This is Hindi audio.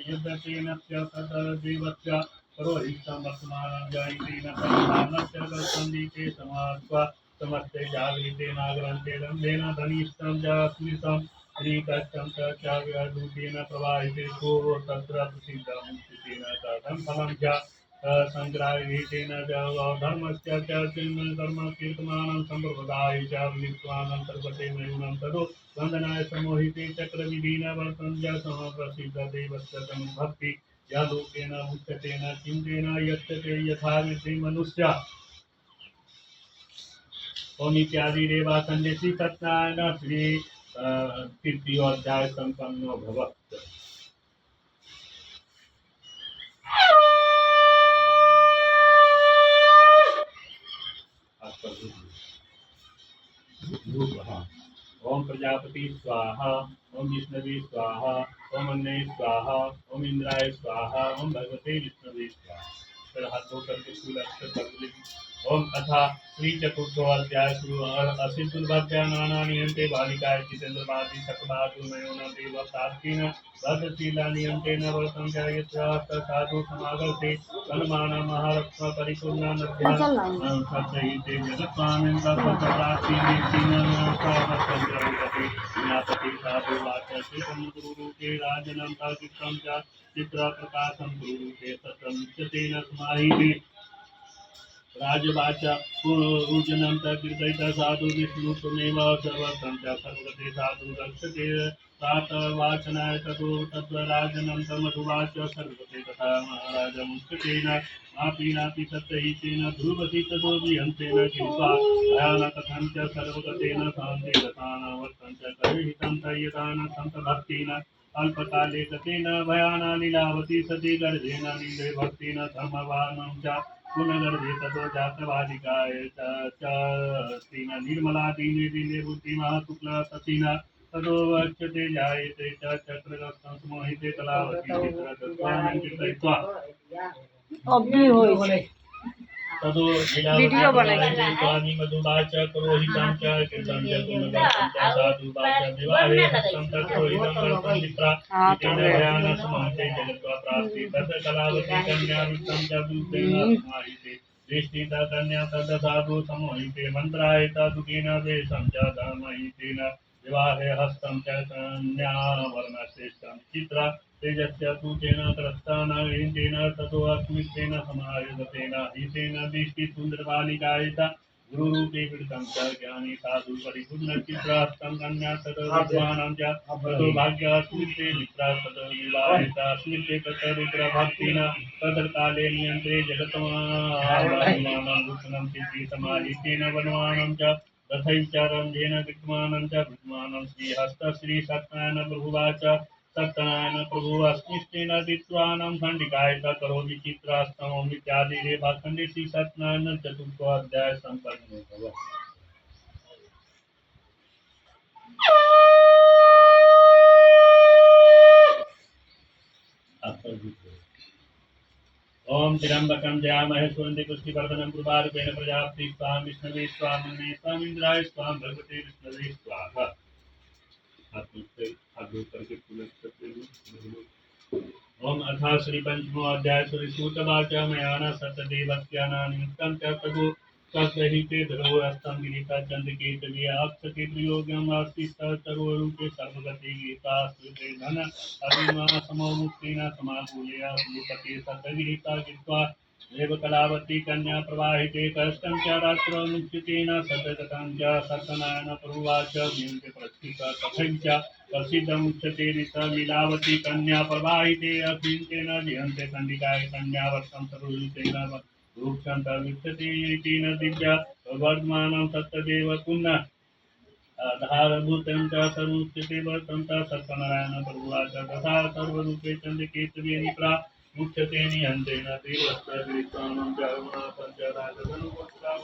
युद्धतेन च तद्देवस्य रोहितं वर्तमानं जयतेन परिधानस्य गच्छन्ति समात्वा समस्ते जागृते नागरन्ते दम्भेन धनिष्ठं च स्मृतं श्रीकष्टं च व्यादूतेन प्रवाहिते को तत्र प्रसिद्धं स्थितेन तदं फलं च संग्राहीतेन च धर्मस्य च कर्म कीर्तमानं सम्प्रदाय च विद्वानं सर्वते नयूनं तदो वन्दनाय समोहिते चक्रविधीन वर्तन्त्य समप्रसिद्ध देवस्य तनुभक्ति यालोकेन उच्यतेन चिन्तेन यच्यते यथा विधि मनुष्य ओम इत्यादि रेवा संदेशी सत्यनारायण श्री तृतीय अध्याय संपन्न भवत्। ओम प्रजापति स्वाहा, ओम विष्णवे स्वाहा, ओम अन्ने स्वाहा, ओम इंद्राय स्वाहा, ओम भगवते विष्णवे स्वाहा। फिर हाथ धो करके फूल अक्षर ओम तथा श्री चतुर्थो अध्याय शुरू असितुर्भद्यानानियन्ते बालिकाय जितेन्द्रवादी सकबादु नयोन देवतार्किन भद्रशीलानियन्तेन वर्तन्ते यत्र साधु समागते सन्मान महारत्न परिपूर्ण नद्या सत्सहिते जगत्स्वामिन् तत्त्वप्राप्ति नित्यनमस्कारसंग्रहते ज्ञापति साधु वाच श्रीतं गुरुरूपे राजनं चित्रं च चित्रप्रकाशं गुरुरूपे सत्रं नित्यतेन समाहिते राजवाच पूजनं तद्विदयित साधु विष्णुत्वमेव सर्वतं च सर्वगते साधु रक्षते प्रातर्वाचनाय ततो तद्वराजनं तमधुवाच सर्वते तथा महाराजमुच्यतेन आपीनापि सत्यहितेन ध्रुवति ततो विहन्तेन किंवा भयानकथं च सर्वगतेन शान्तिरतानवर्तं च कलिहितं तय्यदान सन्तभक्तेन अल्पकाले गतेन भयाना लीलावती सती गर्भेण लीले भक्तेन धर्मवानं च पुनर्गर्भे ततो जातवादिकाय तीन निर्मला दीने दीने बुद्धिमः शुक्ल सतीना ततो वच्यते जायते च चक्रगस्तं समोहिते कलावती चित्रदत्तानं चित्रयित्वा अभी होय ततो वीडियो बनाइए स्वामी मधुवाच करोहितं च कृतं च गुणगतं च साधुवाच विवाहे हस्तं तत्रोहितं वर्तं मित्रा तेन भयान समाहिते जगत्वा प्राप्ति तत् कलावती कन्या वृत्तं च दूतेन समाहिते दृष्टिता कन्या तद् साधु समोहिते मन्त्रायिता दुःखेन वेशं च धर्महितेन विवाहे हस्तं च कन्या वर्णश्रेष्ठं चित्रा तेजस्य दूतेन त्रस्तान हितेन ततो अस्मितेन समायुधतेन हितेन दृष्टि सुन्दरबालिकायिता गुरुरूपे पीडितं च ज्ञानी साधु परिपूर्ण चित्रास्तं कन्या ततो विद्वानां च ततो भाग्यास्मिते मित्रा ततो विवाहिता स्मिते ततो रुद्रभक्तिना तदर्काले नियन्त्रे जगतमानं भूषणं सिद्धि समाहितेन वनवानं च तथैचारन्धेन विद्वानं च विद्वानं श्रीहस्त श्रीसत्यनारायण प्रभुवाच सत्यनारायण प्रभु अस्मिष्टेन दित्वानं खण्डिकायिता करोमि चित्रास्तमोमि इत्यादि रेवा खण्डे श्री सत्यनारायण चतुर्थो अध्याय संपन्न भवत्। ओम त्र्यंबकं जयामहे सुगन्धि पुष्टिवर्धनं पुष्टिवर्धनं प्रजापति स्वाम विष्णवे स्वामिने स्वामिन्द्राय स्वाम भगवते विष्णवे स्वाहा। ओम अथा श्री पंचमो अध्याय श्री सूतवाच मया न सतदेवस्यानानियुक्तं च ततो तद्वहिते धरोहस्तं गिरिता चन्द्रकेतवे अक्षते प्रयोगम् अस्ति तरुरूपे सर्वगते गीता श्रुते धन अभिमा समोमुक्तेन समाकूलया भूपते सतगिरिता गित्वा देवकलावती कन्या प्रवाहिते कष्टं च रात्रौ मुच्यतेन सततं च सत्यनारायण प्रभुवाच विन्ते प्रस्थित कथं च प्रसिद्धमुच्यते लीलावती कन्या प्रवाहिते अचिन्तेन विहन्ते खण्डिकाय कन्यावर्तं तरुतेन वृक्षं तविच्छति तेन दिव्या वर्धमानं सत्यदेव पुनः आधारभूतं च सर्वमुच्यते वर्तं च सत्यनारायण प्रभुवाच तथा सर्वरूपे चन्द्रकेतवे निप्रा मुच्यते निहन्तेन देवस्य विद्वानं च पञ्चराजधनुपुत्राः